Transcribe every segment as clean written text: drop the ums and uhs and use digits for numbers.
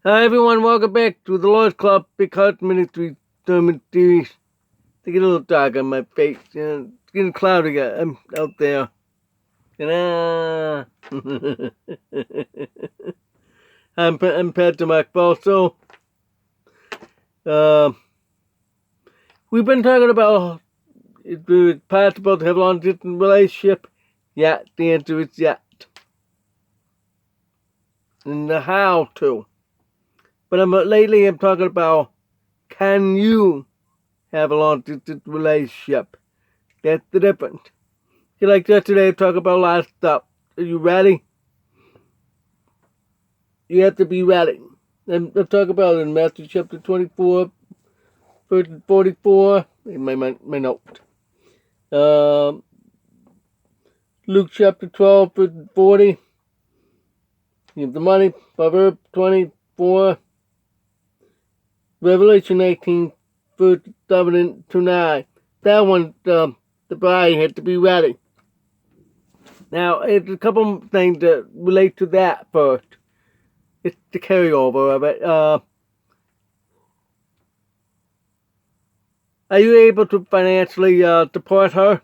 Hi everyone, welcome back to the Lord's Club Big Heart Ministries sermon series. They get a little dark on my face. It's getting cloudy. I'm out there. I'm Pastor Mark Falso. We've been talking about if it's possible to have a long distance relationship. Yeah, the answer is yes. And the how to. But lately I'm talking about, can you have a long distance relationship? That's the difference. Like yesterday, I talked about a lot of stuff. Are you ready? You have to be ready. And I'll talk about it in Matthew chapter 24, verse 44, in my note. Luke chapter 12, verse 40. You have the money. Proverbs 24. Revelation 19, verse 7 to 9. That one, the bride had to be ready. Now, it's a couple things that relate to that first. It's the carryover of it. Are you able to financially support her?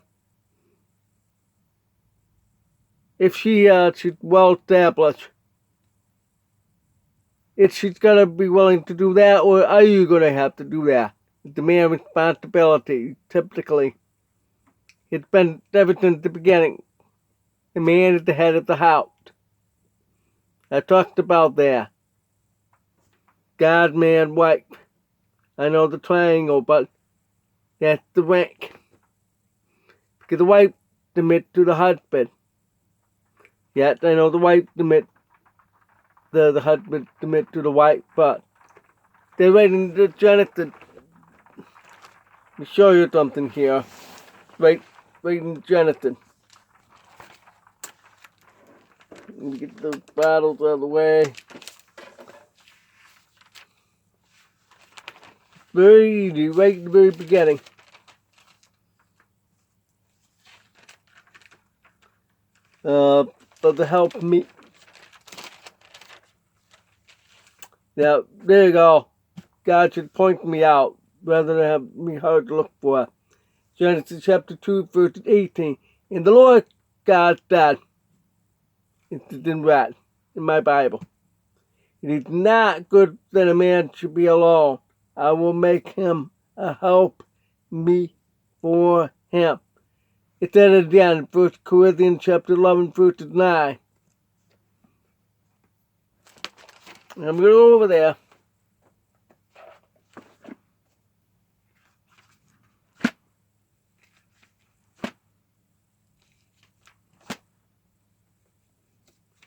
If she's well established, if she's gonna be willing to do that, or are you gonna have to do that? It's a man's responsibility. Typically, it's been ever since the beginning. The man is the head of the house. I talked about that. God, man, wife. I know the triangle, but that's the rank. Because the wife submits to the husband. Yes, I know the wife submits, the husband submits to the wife, but they're writing to Jonathan. Let me show you something here. Right in Jonathan. Let me get those bottles out of the way. Very easy, right at the very beginning. But to help me. Now, there you go. God should point me out rather than have me hard to look for. Genesis chapter 2, verse 18. And the Lord God said, it's in red in my Bible, it is not good that a man should be alone. I will make him a help me for him. It said it again in 1 Corinthians chapter 11, verse 9. I'm going to go over there.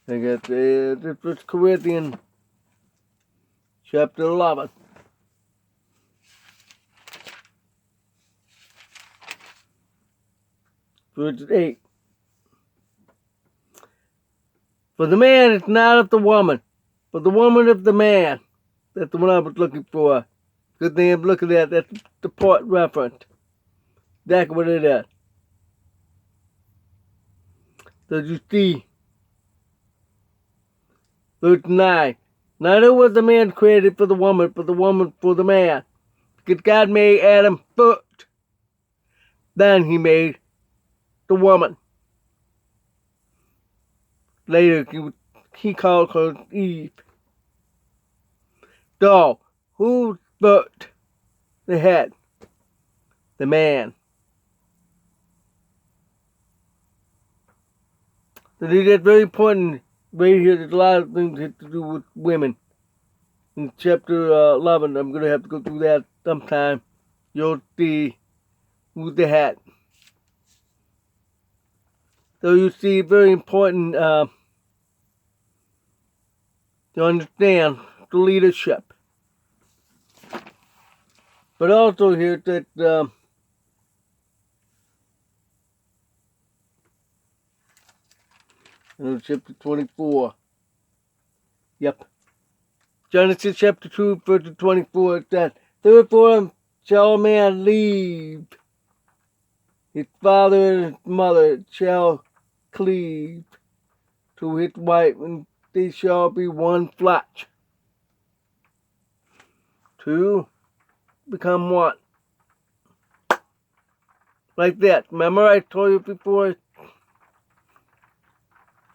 I got the 1 Corinthians chapter 11. Verse 8. For the man is not of the woman, but the woman of the man. That's the one I was looking for. Good thing I'm looking at. That's the part reference. That's what it is. So you see, verse 9. Neither was the man created for the woman, but the woman for the man. Because God made Adam first. Then he made the woman. Later, he called her Eve. So, who's first? The head. The man. So that's very important. Right here, there's a lot of things that have to do with women. In chapter 11, I'm going to have to go through that sometime. You'll see who's the head. So you see, very important to understand the leadership. But also here that chapter 24. Yep. Genesis chapter 2, verse 24, it says, therefore shall a man leave his father and his mother, shall cleave to his wife, and they shall be one flesh. to become one. Like that. Remember I told you before?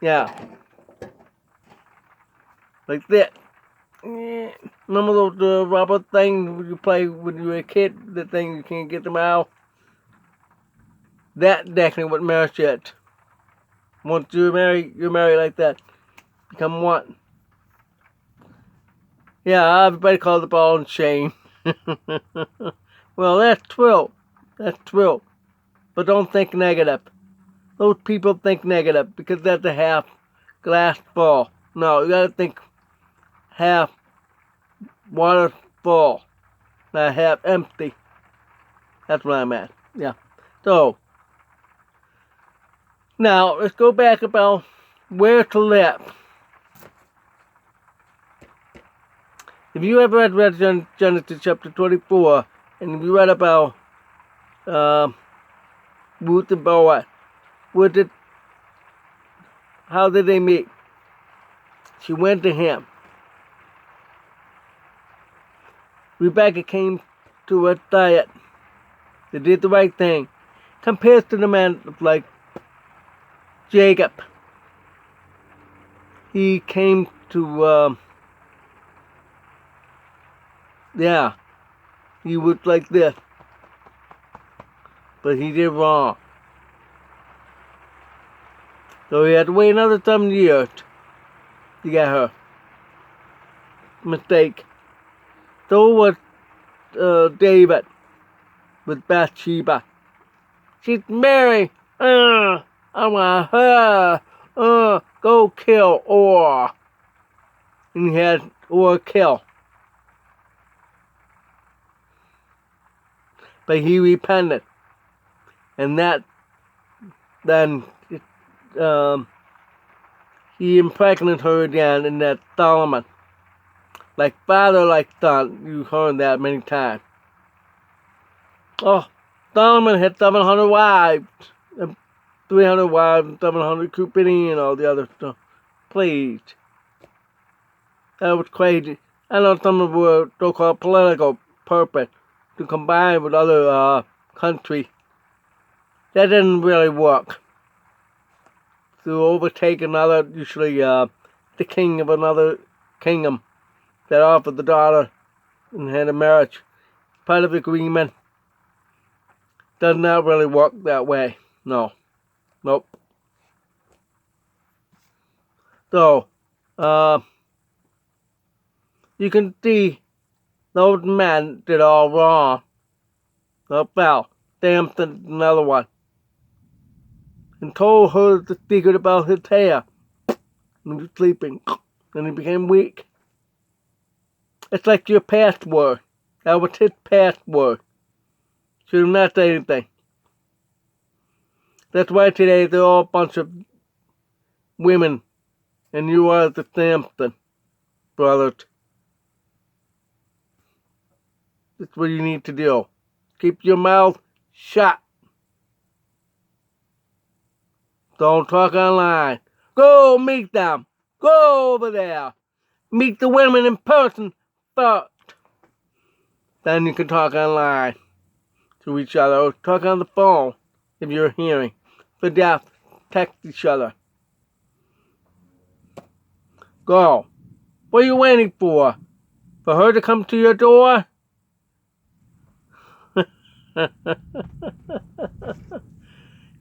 Yeah. Like that. Remember those rubber things you play when you were a kid? The thing you can't get them out? That's definitely what marriage is. Once you're married like that. Become one. Yeah, everybody calls the ball and chain. Well, that's true. That's true. But don't think negative. Those people think negative because that's a half glass full. No, you gotta think half water full, not half empty. That's what I'm at. Yeah. So, now let's go back about where to live. If you ever read Genesis chapter 24, and if you read about Ruth and Boaz, how did they meet? She went to him. Rebecca came to her diet. They did the right thing. Compared to the man like Jacob. He came to, he was like this. But he did wrong. So he had to wait another 7 years to get her. Mistake. So was David with Bathsheba. She's married. I want her. Go kill or. And he had or kill. But he repented. And then he impregnated her again in that Solomon. Like father, like son. You've heard that many times. Oh, Solomon had 700 wives. 300 wives and 700 concubines and all the other stuff. Please. That was crazy. I know some of them were so-called political purpose to combine with other countries. That didn't really work. To overtake another, usually the king of another kingdom that offered the daughter and had a marriage. Part of the agreement. Does not really work that way. No. Nope. So, you can see those men did all wrong. They fell. Samson, another one. And told her the secret about his hair. When he was sleeping. And he became weak. It's like your password. That was his password. Should not say anything. That's why today they're all a bunch of women. And you are the Samson, brothers. That's what you need to do. Keep your mouth shut. Don't talk online. Go meet them. Go over there. Meet the women in person first. Then you can talk online to each other. Or talk on the phone if you're hearing. For deaf, text each other. Go. What are you waiting for? For her to come to your door?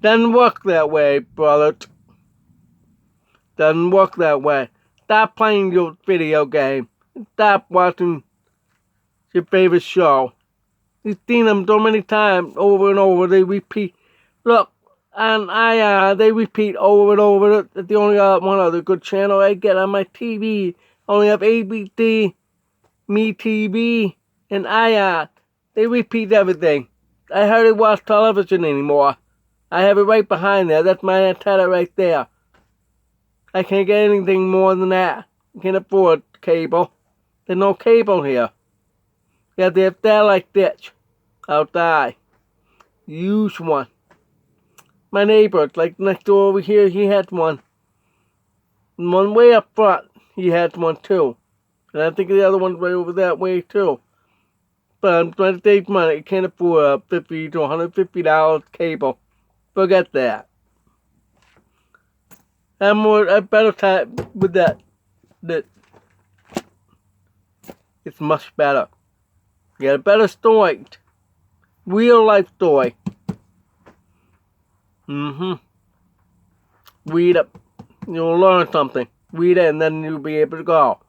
Doesn't work that way, brother. Doesn't work that way. Stop playing your video game. Stop watching your favorite show. You've seen them so many times, over and over. They repeat. Look, and they repeat over and over. That's the only one other good channel I get on my TV. I only have ABC, Me TV, and They repeat everything. I hardly watch television anymore. I have it right behind there. That's my antenna right there. I can't get anything more than that. I can't afford cable. There's no cable here. You have to have satellite dish outside. Use one. My neighbor, like next door over here, he had one. And one way up front, he had one too. And I think the other one's right over that way too. United States money, you can't afford a $50 to $150 cable. Forget that. I'm a better time with that. It's much better. You get a better story. Real life story. Read it. You'll learn something. Read it and then you'll be able to go.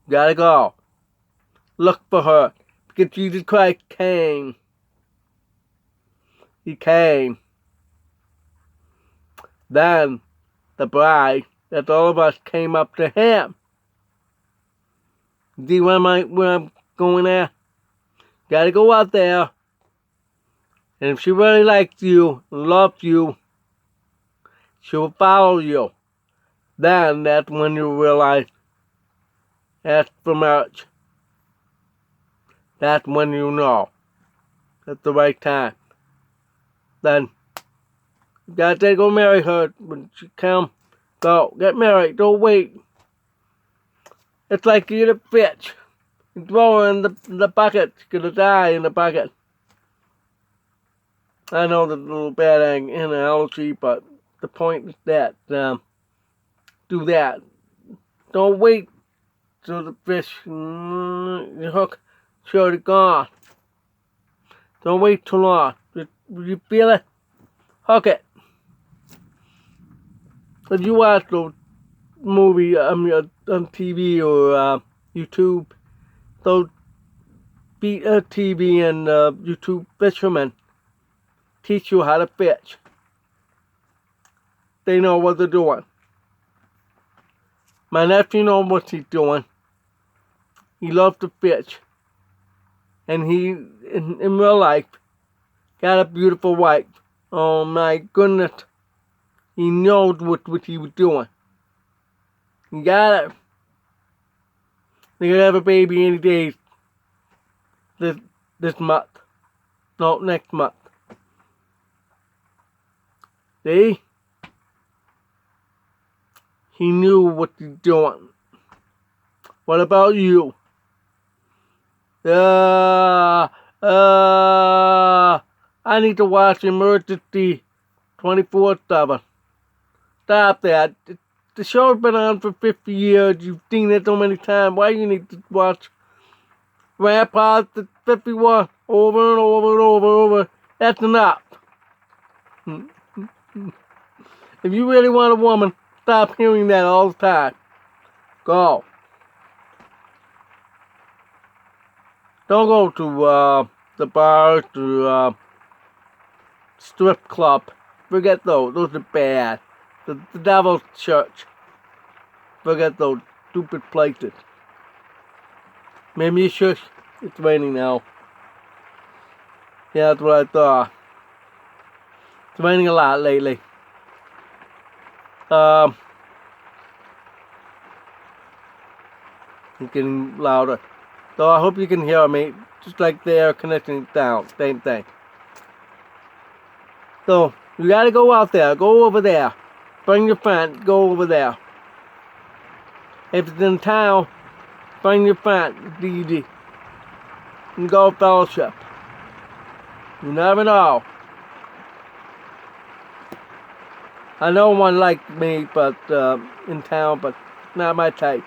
You gotta go. Look for her. Because Jesus Christ came. He came. Then the bride, that's all of us, came up to him. See where I'm going there? Gotta go out there. And if she really likes you, loves you, she will follow you. Then that's when you realize that's for marriage. That's when you know. That's the right time. Then you gotta go marry her when she comes. Go, get married, don't wait. It's like you get a fish. You throw her in the bucket, she's gonna die in the bucket. I know the little bad analogy, but the point is that do that. Don't wait till the fish, the hook, it's already gone. Don't wait too long. You feel it? Hook it. If you watch the movie on TV or YouTube, those TV and YouTube fishermen teach you how to fish. They know what they're doing. My nephew knows what he's doing. He loves to fish. And he, in real life, got a beautiful wife. Oh my goodness. He knows what he was doing. He got it. They're gonna have a baby any day this month. No, next month. See? He knew what he's doing. What about you? I need to watch Emergency 24/7. Stop that. The show's been on for 50 years. You've seen it so many times. Why you need to watch Grandpa's 51 over and over and over and over? That's enough. If you really want a woman, stop hearing that all the time. Go. Don't go to the bars, to strip club. Forget those. Those are bad. The devil's church. Forget those stupid places. Maybe you should. It's raining now. Yeah, that's what I thought. It's raining a lot lately. It's getting louder. So I hope you can hear me. Just like the air conditioning down. Same thing. So you gotta go out there. Go over there. Bring your friend. Go over there. If it's in town, bring your friend. It's easy. And go fellowship. You never know. I know one like me, but in town, but not my type.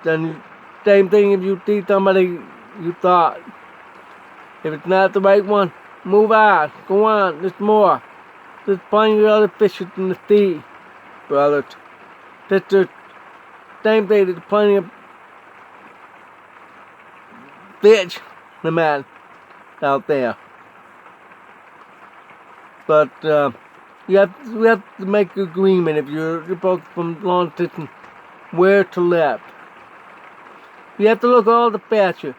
Then same thing if you see somebody you thought. If it's not the right one, move on. Go on. There's more. There's plenty of other fishes in the sea, brothers. There's the same thing. There's plenty of fish, the man, out there. But we have to make an agreement if you're both from long distance where to live. You have to look at all the fashion.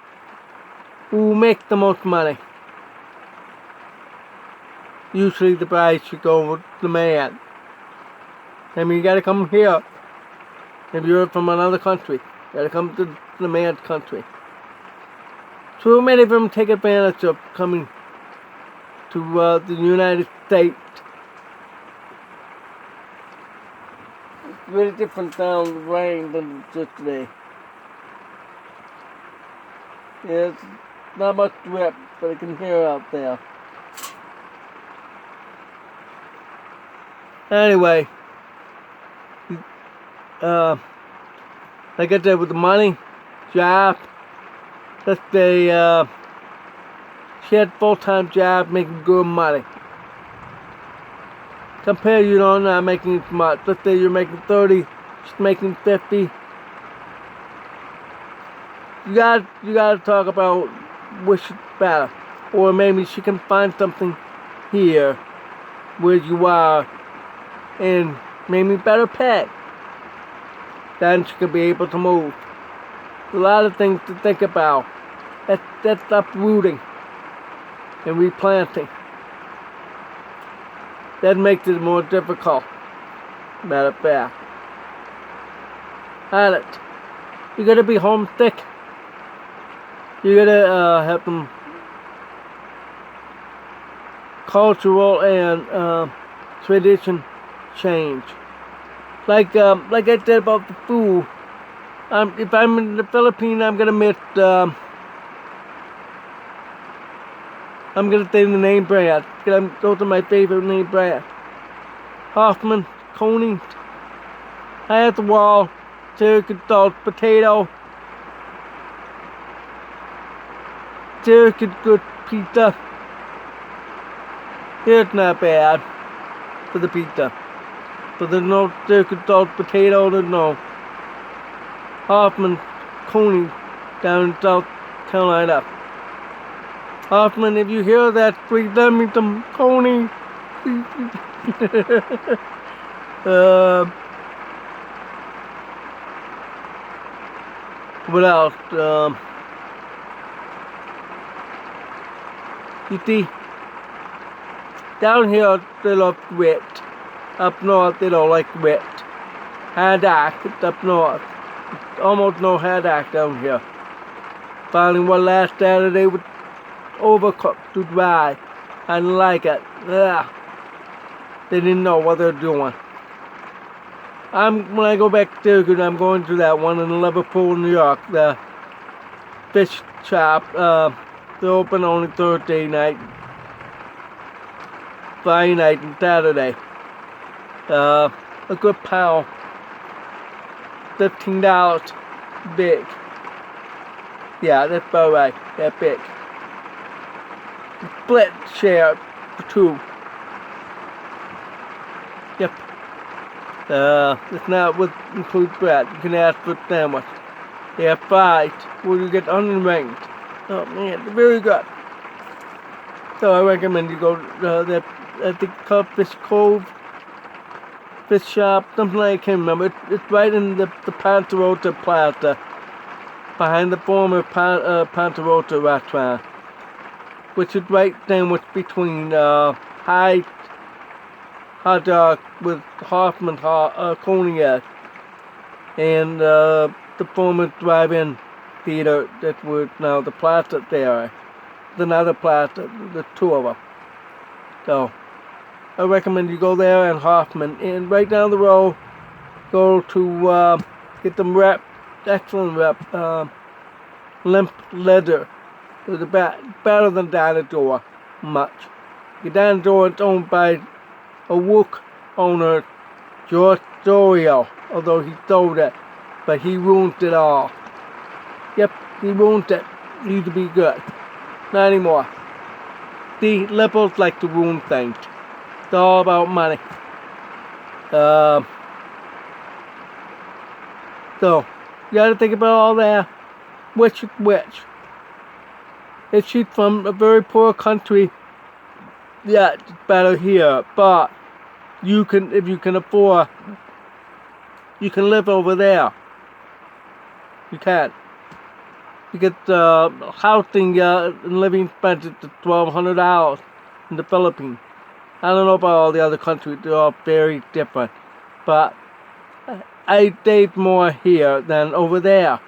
Who makes the most money? Usually the bride should go with the man. I mean, you gotta come here. If you're from another country, you gotta come to the man's country. So many of them take advantage of coming to the United States. It's really different down the rain than just today. There's not much rip, but I can hear out there. Anyway, like I said, with the money, job, let's say she had full-time job making good money. Compare, you know, not making as much. Let's say you're making 30, she's making 50. You gotta talk about which is better. Or maybe she can find something here where you are and maybe better pay. Then she could be able to move. A lot of things to think about. That's uprooting and replanting. That makes it more difficult. Matter of fact. At it. You gotta be homesick. You gotta have some cultural and tradition change. Like I said about the food. If I'm in the Philippines, I'm gonna miss. I'm gonna say the name brand. Those are my favorite name brands. Hoffman, Coney, High at the Wall, Turkey Salt Potato, Turkey Good Pizza. It's not bad for the pizza. But there's no Turkey Salt Potato, there's no Hoffman, Coney down in South Carolina. Hoffman, if you hear that, please send me some Coney. What else? You see, down here they love wit. Up north they don't like wit. Haddock, it's up north. Almost no haddock down here. Finding one last Saturday with overcooked to dry. I didn't like it. Ugh. They didn't know what they're doing. When I go back to Turkey, I'm going to that one in Liverpool, New York, the fish shop. They're open only Thursday night, Friday night, and Saturday. A good pound, $15 big. Yeah, that's about right. That big. Split share for two. Yep. It's not what includes bread. You can ask for a sandwich. They have fries where you get onion rings. Oh man, they're very good. So I recommend you go to that, I think it's called Fish Cove, Fish Shop, something like I can't remember. It's right in the Ponderosa Plaza, behind the former Ponderosa restaurant, which is right sandwiched between High hot dog with Hoffman cognac and the former drive-in theater that was now the Plaza there. There's another Plaza, the two of them. So I recommend you go there and Hoffman, and right down the road, go to get them wrap, excellent wrap, limp leather. It's better than Dinosaur, much. The Dinosaur is owned by a Wook owner, George Dorio, although he sold it, but he ruined it all. Yep, he ruined it. It used to be good. Not anymore. The liberals like to ruin things. It's all about money. So, you gotta think about all that. Which is which. If she's from a very poor country, yeah, it's better here. But you can, if you can afford, you can live over there. You can. You get housing and living expenses to $1,200 in the Philippines. I don't know about all the other countries; they're all very different. But I save more here than over there.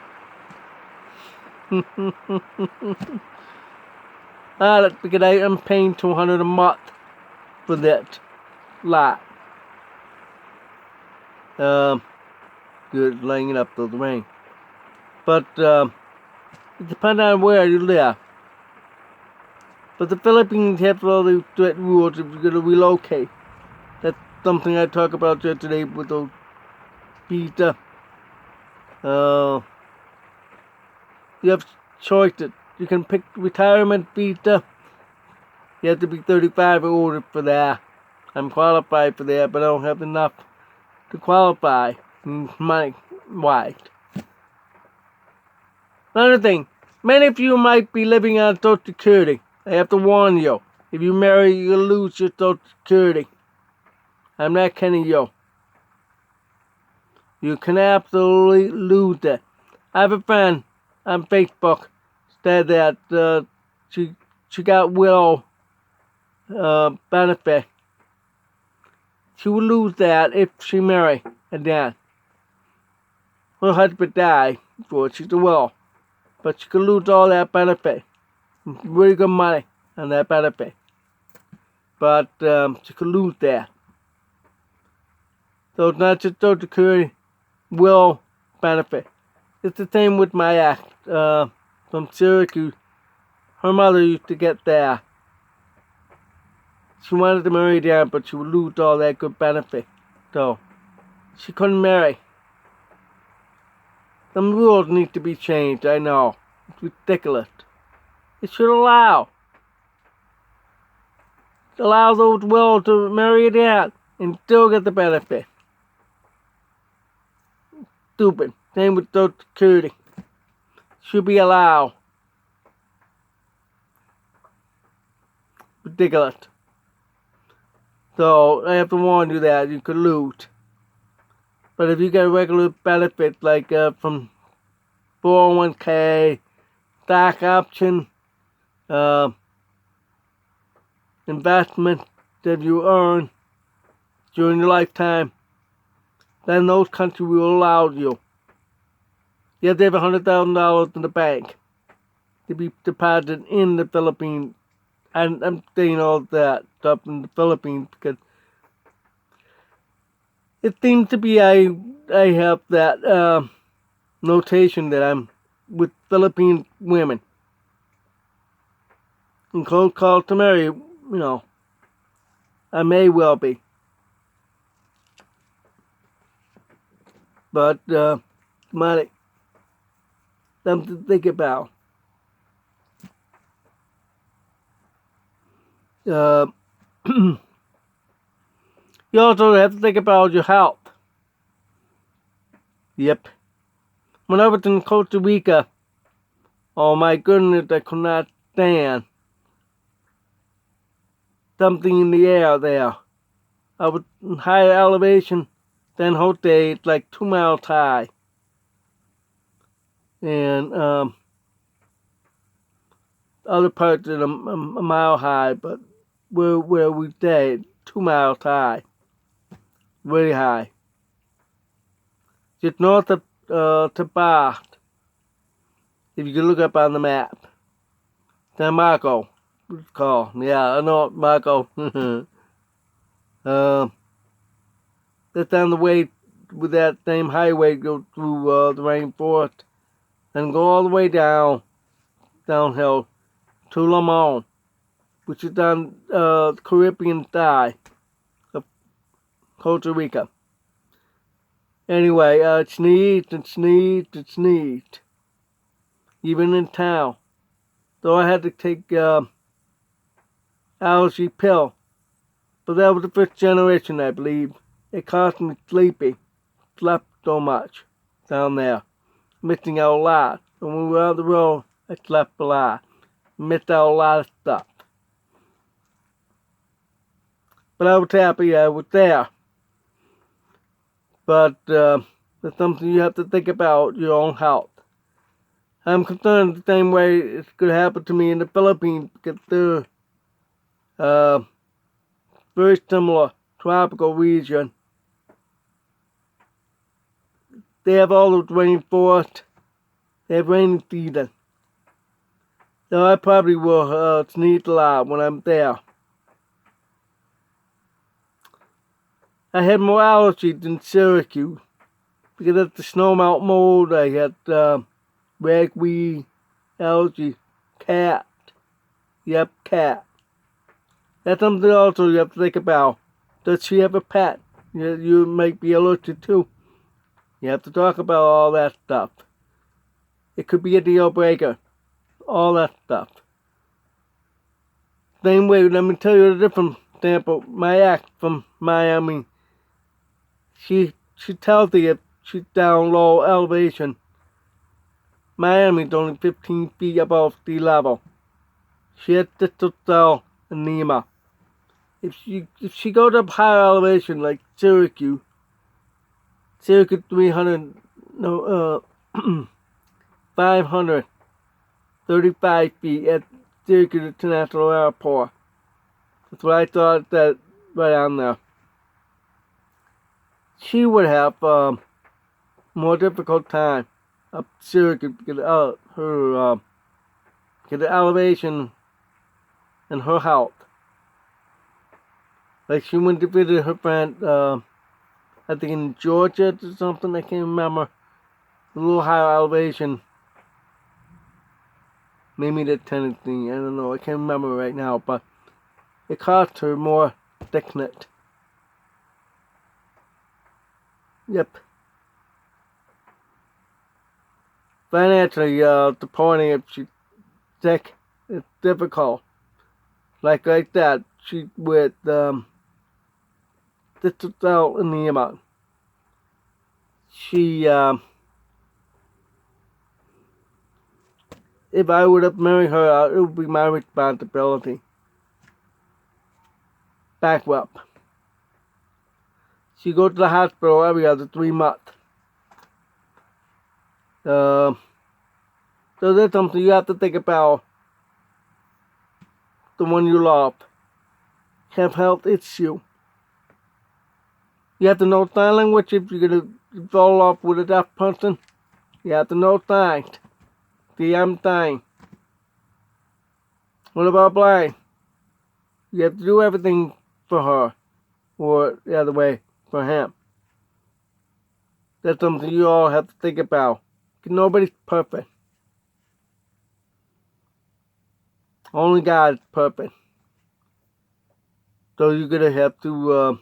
Because I am paying $200 a month for that lot. Good laying it up through the rain. But It depends on where you live. But the Philippines have all the rules if you're going to relocate. That's something I talk about yesterday with those visa. You have choices. You can pick retirement visa. You have to be 35 or older for that. I'm qualified for that, but I don't have enough to qualify money-wise. Another thing, many of you might be living on Social Security. I have to warn you. If you marry, you'll lose your Social Security. I'm not kidding you. You can absolutely lose it. I have a friend on Facebook said that she got widow benefit. She will lose that if she marry again. Her husband died before she's a widow, but she could lose all that benefit. Really good money on that benefit, but she could lose that. So it's not just Social Security, will benefit. It's the same with my ex from Syracuse. Her mother used to get that. She wanted to marry down, but she would lose all that good benefit. So she couldn't marry. Some rules need to be changed, I know. It's ridiculous. It should allow those wills to marry down and still get the benefit. Stupid. Same with Social Security. Should be allowed. Ridiculous. So I have to warn you that you could lose. But if you get regular benefits like from 401k, stock option, investment that you earn during your lifetime, then those countries will allow you. You have to have $100,000 in the bank to be deposited in the Philippines. And I'm saying all that stuff in the Philippines because it seems to be I have that notation that I'm with Philippine women. And cold calls to marry, I may well be. But money, something to think about. You also have to think about your health. Yep. When I was in Costa Rica, oh my goodness, I could not stand something in the air there. I was in higher elevation than Jose. It's like 2 miles high. And other parts are a mile high, but where we stayed, 2 miles high. Really high. Just north of Tabar. If you can look up on the map. San Marco, it's called. Yeah, I know Marco. That's on the way with that same highway, go through the rainforest and go all the way downhill to Limon, which is on the Caribbean side of Costa Rica. Anyway, it sneezed and sneezed and sneezed, even in town. So I had to take allergy pill. But that was the first generation, I believe. It caused me sleepy. Slept so much down there. Missing out a lot. When we were on the road, I slept a lot. Missed out a lot of stuff. But I was happy I was there. But that's something you have to think about, your own health. I'm concerned the same way it could happen to me in the Philippines because they're very similar tropical region. They have all those rainforests. They have rainy season. So I probably will sneeze a lot when I'm there. I had more allergies than Syracuse because of the snow melt mold. I had ragweed, Algae. Cat. Yep, cat. That's something also you have to think about. Does she have a pet you might be allergic to? You have to talk about all that stuff. It could be a deal breaker. All that stuff. Same way, let me tell you a different example. My ex from Miami. She tells you if she's down low elevation. Miami's only 15 feet above sea level. She has sickle cell anemia. If she goes up higher elevation like Syracuse 300, no, 535 feet at Syracuse International Airport. That's what I thought that right on there. She would have more difficult time up Syracuse because her the elevation and her health. Like she went to visit her friend, I think in Georgia or something, I can't remember. A little higher elevation. Maybe the Tennessee, I don't know, I can't remember right now, but it cost her more sickness. Yep. Financially, supporting if she's sick, it's difficult. Like that, she with sickle cell anemia. She if I would have married her, it would be my responsibility. Back up. She goes to the hospital every other 3 months. So that's something you have to think about. The one you love have health issue. You have to know sign language if you're gonna fall off with a deaf person. You have to know signs. See, I'm dying. What about blind? You have to do everything for her, or the other way, for him. That's something you all have to think about. Nobody's perfect. Only God is perfect. So you're gonna have to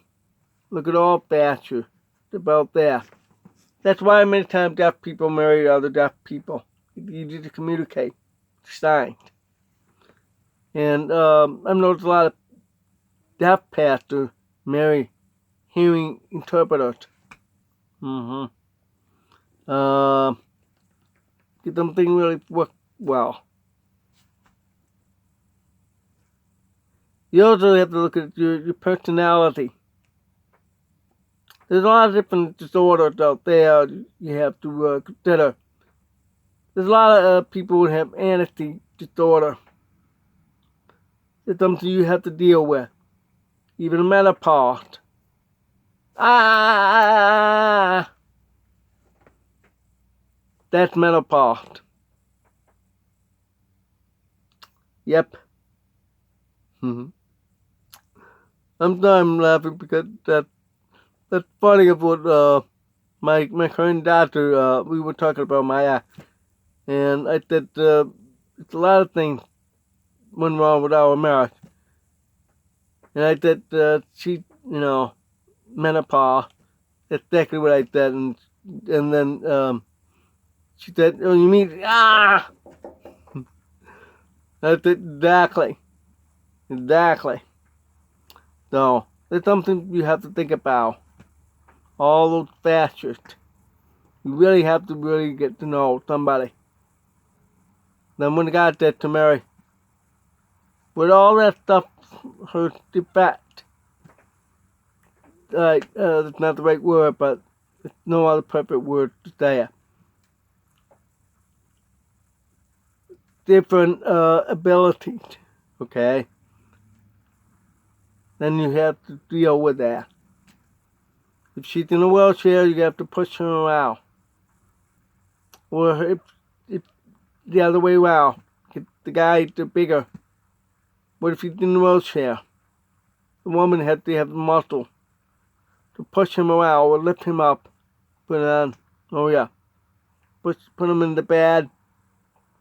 look at all factors about that. That's why many times deaf people marry other deaf people. It's easy to communicate. Signs. And I've noticed a lot of deaf pastors marry hearing interpreters. Get something really work well. You also have to look at your personality. There's a lot of different disorders out there you have to consider. There's a lot of people who have anxiety disorder. It's something you have to deal with. Even menopause. That's menopause. Yep. I'm laughing because that's funny about my current doctor. We were talking about my eye, and I said it's a lot of things went wrong with our marriage. And I said she, menopause. That's exactly what I said, and then she said, "Oh, you mean That's exactly. So there's something you have to think about. All those factors. You really have to really get to know somebody. Then when I got that to marry, with all that stuff, her defect. That's not the right word, but there's no other perfect word to say it. Different abilities, okay? Then you have to deal with that. If she's in a wheelchair, you have to push her around. Or if the other way around, if the guy is bigger. What if he's in a wheelchair? The woman has to have the muscle to push him around or lift him up. Put him in the bed.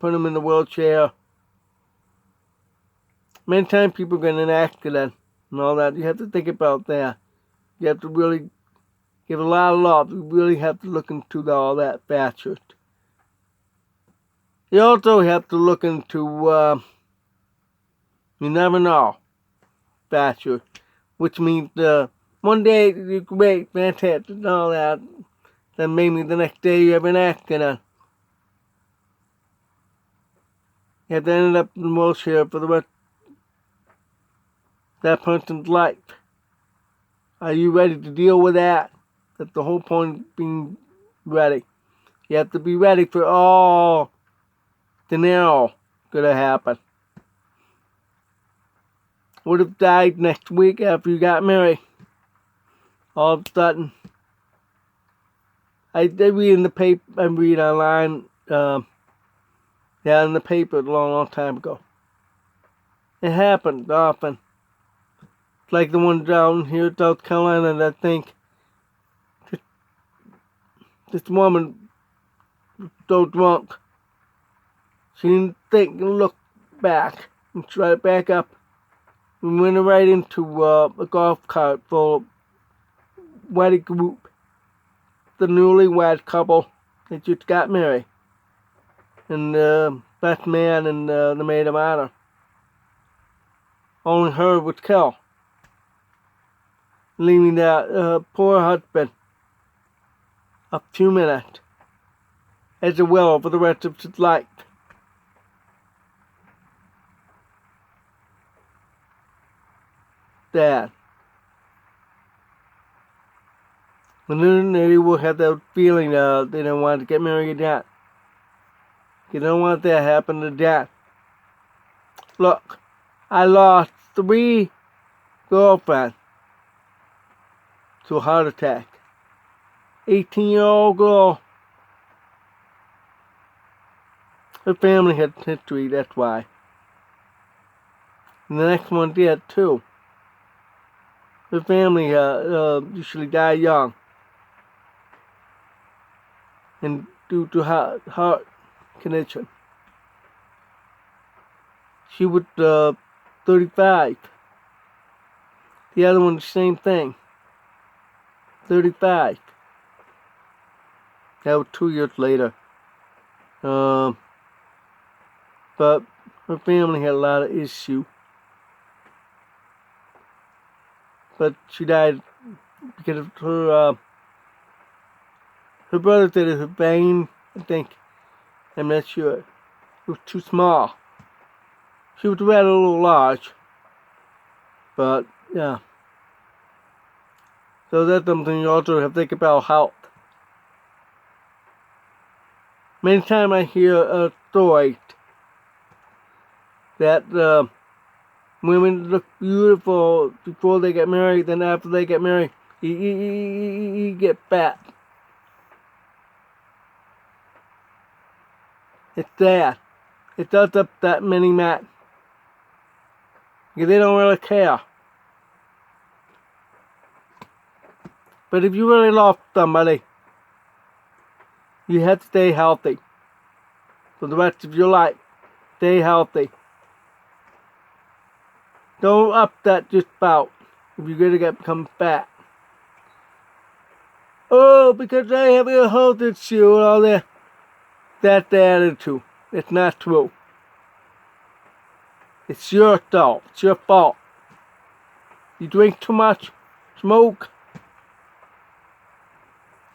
put them in the wheelchair. Many times people get in an accident and all that. You have to think about that. You have to really give a lot of love. You really have to look into all that factors. You also have to look into, you never know, factors. Which means one day you're great, fantastic, and all that. Then maybe the next day you have an accident. You have to end up in the wheelchair for the rest of that person's life. Are you ready to deal with that? That's the whole point of being ready. You have to be ready for all the now going to happen. Would have died next week after you got married. All of a sudden. I did read in the paper, I read online, in the paper a long time ago. It happens often. It's like the one down here in South Carolina that I think this woman was so drunk. She didn't think and look back and try to back up. We went right into a golf cart full of wedding group. The newlywed couple that just got married. And the best man and the maid of honor. Only her was killed. Leaving that poor husband a few minutes as a widow for the rest of his life. Sad. And then they will have that feeling they don't want to get married again. You don't want that to happen to death. Look, I lost 3 girlfriends to a heart attack. 18-year-old girl. Her family had history, that's why. And the next one did too. Her family usually die young. And due to heart condition. She was 35. The other one, the same thing. 35. That was 2 years later. But her family had a lot of issue. But she died because of her brother said her vein, I think. I'm not sure. It was too small. She was rather a little large. But, yeah. So that's something you also have to think about health. Many times I hear a story that women look beautiful before they get married, then after they get married, you get fat. It's sad. It does upset many men. Because they don't really care. But if you really love somebody, you have to stay healthy. For the rest of your life. Stay healthy. Don't upset your spouse if you're going to become fat. Oh, because they have a health issue and all that. That's the attitude. It's not true. It's your fault. It's your fault. You drink too much. Smoke.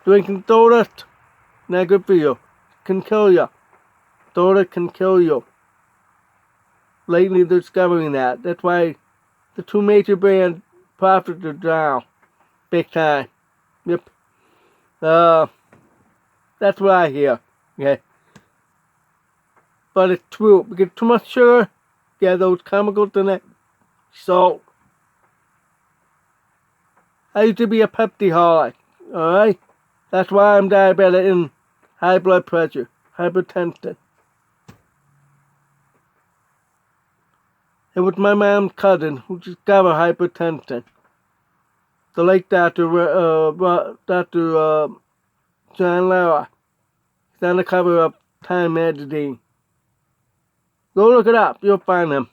Drinking soda. Not good for you. Can kill you. Soda can kill you. Lately they're discovering that. That's why the 2 major brand profits are down. Big time. Yep. That's what I hear. Okay. But it's true. Because too much sugar, those chemicals in it. So, I used to be a Pepsi-holic. Alright? That's why I'm diabetic and high blood pressure, hypertension. It was my mom's cousin who discovered hypertension. The late Dr. John Lara. He's on the cover of Time magazine. Go look it up. You'll find them.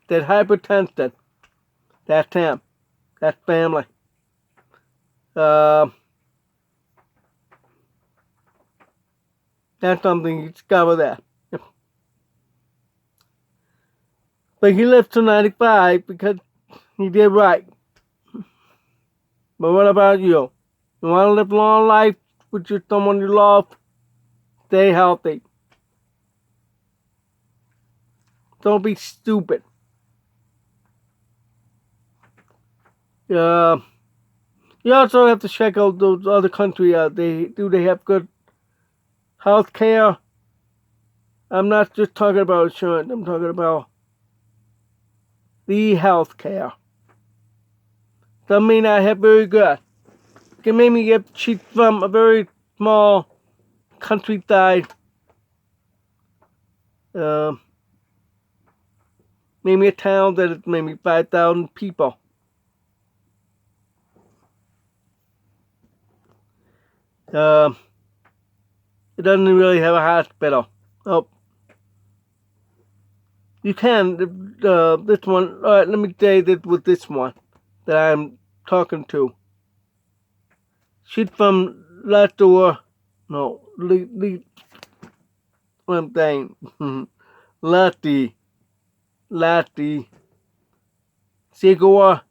That hypertension. That's him. That family. That's something you discover there. But he lived to 95 because he did right. But what about you? You want to live a long life with someone you love? Stay healthy. Don't be stupid. You also have to check out those other countries. Do they have good health care? I'm not just talking about insurance. I'm talking about the health care. Some may not have very good. You can maybe get cheap from a very small countryside. Maybe a town that is maybe 5,000 people. It doesn't really have a hospital. Oh, you can. This one. All right, let me say this with this one that I'm talking to. She's from Latua. No, what I'm saying. Lati. Sigua,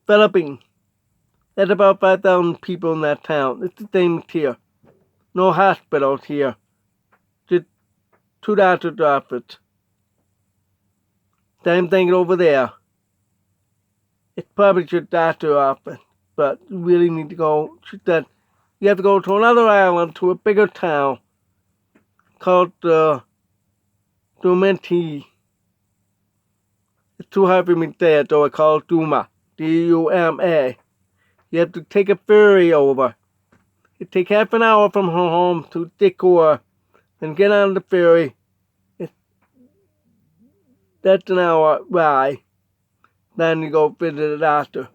Philippines. That's about 5,000 people in that town. It's the same here. No hospitals here. Just 2 doctor's offices. Same thing over there. It's probably just doctor's office. But you really need to go. She said you have to go to another island, to a bigger town called Dumenti. It's too hard for me to say it, so I call it Duma. D-U-M-A. You have to take a ferry over. It takes half an hour from her home to Dicor and get on the ferry. That's an hour ride. Then you go visit a doctor.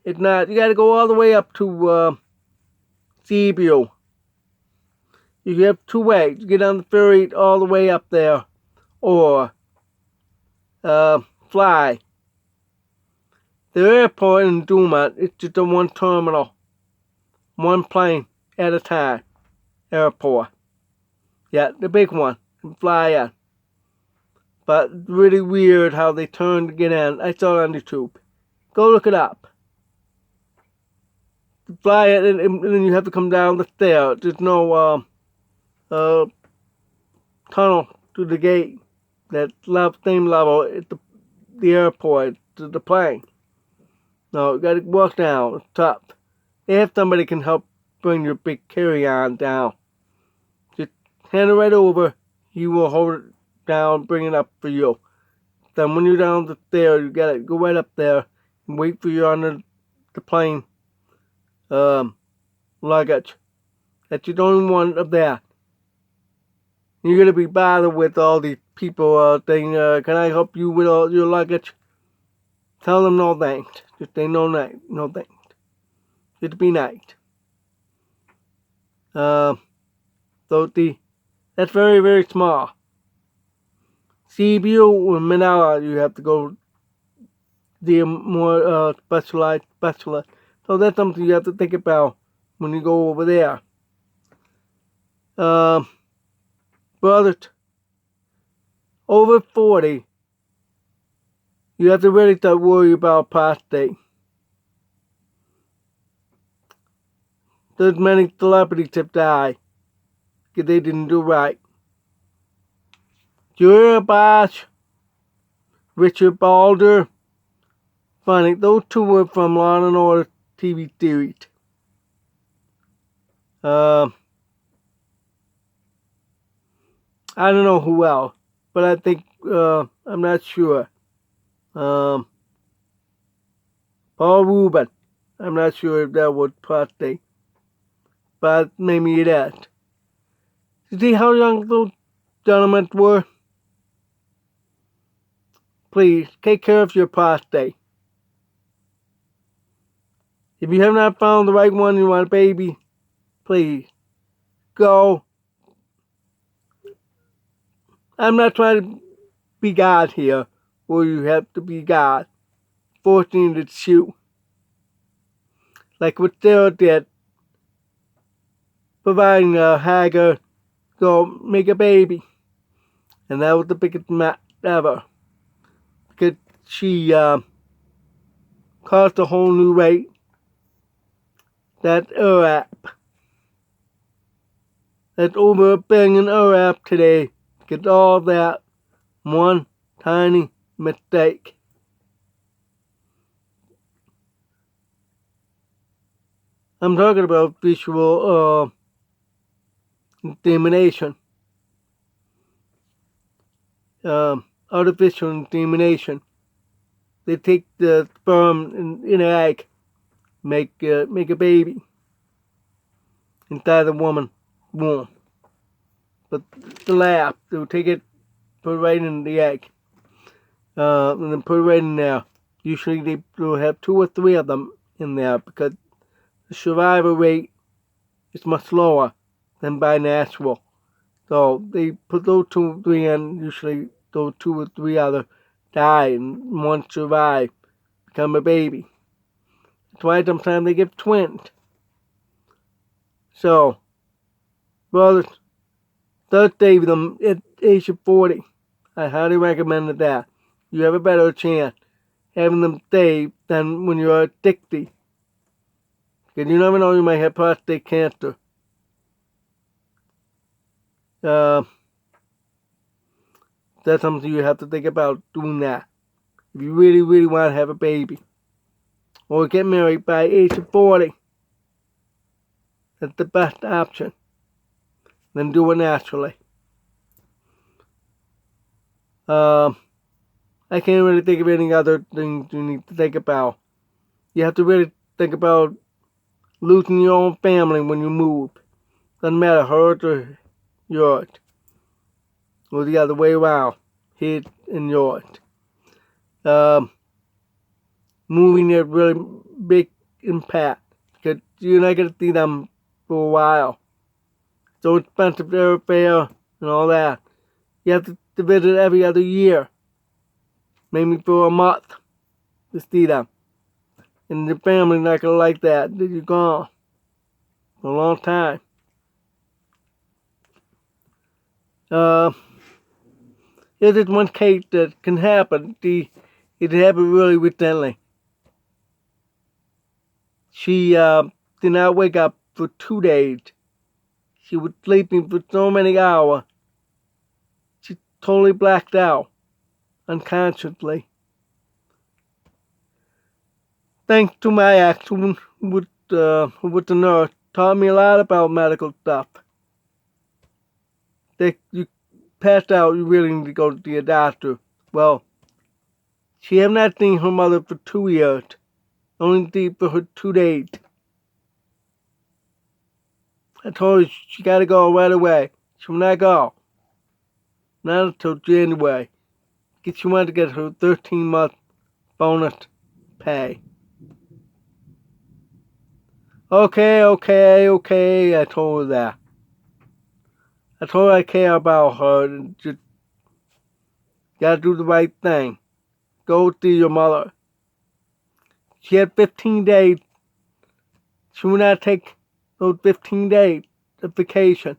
It's not, you gotta go all the way up to Cebu. You have 2 ways. You get on the ferry all the way up there, or fly. The airport in Duma, it's just a 1 terminal. 1 plane at a time. Airport. Yeah, the big one. And fly in. But really weird how they turn to get in. I saw it on YouTube. Go look it up. Fly it, and then you have to come down the stairs. There's no tunnel to the gate. That same level at the airport to the plane. No, you gotta walk down. It's tough. They have somebody can help bring your big carry-on down. Just hand it right over. He will hold it down, bring it up for you. Then when you're down the stairs, you gotta go right up there and wait for you on the plane luggage. That's the only one of that. You're gonna be bothered with all these people saying, can I help you with all your luggage? Tell them no thanks. Just say no thanks. Just be nice. So that's very, very small. Cebu or Manila, you have to go the more specialized. So that's something you have to think about when you go over there. Brothers over 40, you have to really start worry about prostate. There's many celebrities have died because they didn't do right. Julia Bosch, Richard Balder, funny, those 2 were from Law and Order TV series. I don't know who else, but I think, I'm not sure. Paul Rubin, I'm not sure if that was prostate, but maybe it is. You see how young those gentlemen were? Please, take care of your prostate. If you have not found the right one, you want a baby, please, go I'm not trying to be God here, or you have to be God, forcing you to shoot. Like what Sarah did, providing a Hagar go make a baby. And that was the biggest match ever. Because she caused a whole new rate. That Arab. That's over 1 billion Arab today. Because all that one tiny mistake. I'm talking about visual insemination. Artificial insemination. They take the sperm in an egg, make a baby inside the woman's womb. But the lab, they'll take it, put it right in the egg, and then put it right in there. Usually they will have 2 or 3 of them in there because the survival rate is much lower than by natural. So they put those 2 or 3 in. Usually those 2 or 3 other die and one survive, become a baby. That's why sometimes they give twins. So, brothers, start saving them at age of 40. I highly recommend that. You have a better chance having them saved than when you're 60. Because you never know, you might have prostate cancer. That's something you have to think about doing that. If you really, really want to have a baby. Or get married by age of 40. That's the best option. Then do it naturally. I can't really think of any other things you need to think about. You have to really think about losing your own family when you move. Doesn't matter hers or yours. Or the other way around. His and yours. Moving has really big impact. Because you're not going to see them for a while. So expensive airfare and all that. You have to visit every other year. Maybe for a month to see them. And your family's not going to like that you're gone for a long time. Here's this one case that can happen. It happened really recently. She did not wake up for 2 days. She was sleeping for so many hours. She totally blacked out, unconsciously. Thanks to my action with the nurse, taught me a lot about medical stuff. That you passed out, you really need to go to your doctor. Well, she have not seen her mother for 2 years. Only seen for her 2 days. I told her she got to go right away. She will not go. Not until January. Because she wanted to get her 13-month bonus pay. Okay, I told her that. I told her I care about her and just gotta do the right thing. Go see your mother. She had 15 days. She will not take those 15 days of vacation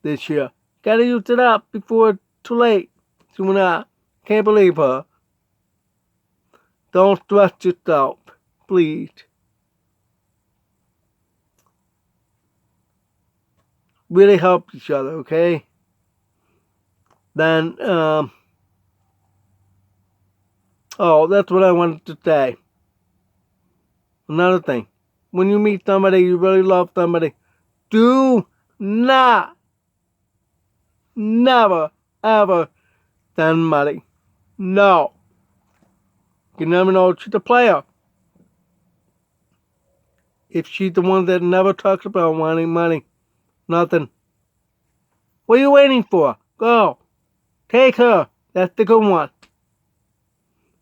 this year. Gotta use it up before it's too late. She will not. Can't believe her. Don't stress yourself, please. Really help each other, okay? Then, that's what I wanted to say. Another thing. When you meet somebody, you really love somebody, do not, never, ever send money. No. You never know if she's a player. If she's the one that never talks about wanting money, nothing. What are you waiting for? Go. Take her. That's the good one.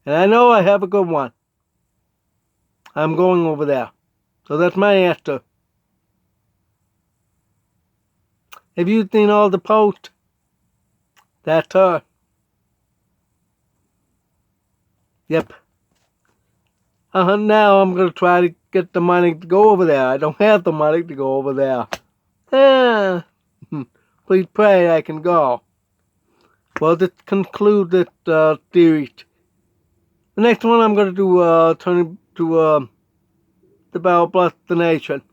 And I know I have a good one. I'm going over there. So that's my answer. Have you seen all the posts That's her. Yep. Now I'm going to try to get the money to go over there. I don't have the money to go over there. Please pray I can go. Well, this concludes this series. The next one I'm going to do, turn to the Bible Bless the Nation.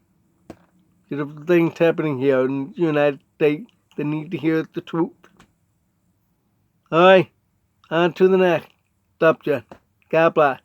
There's things happening here in the United States that need to hear the truth. Alright, on to the next subject. God bless.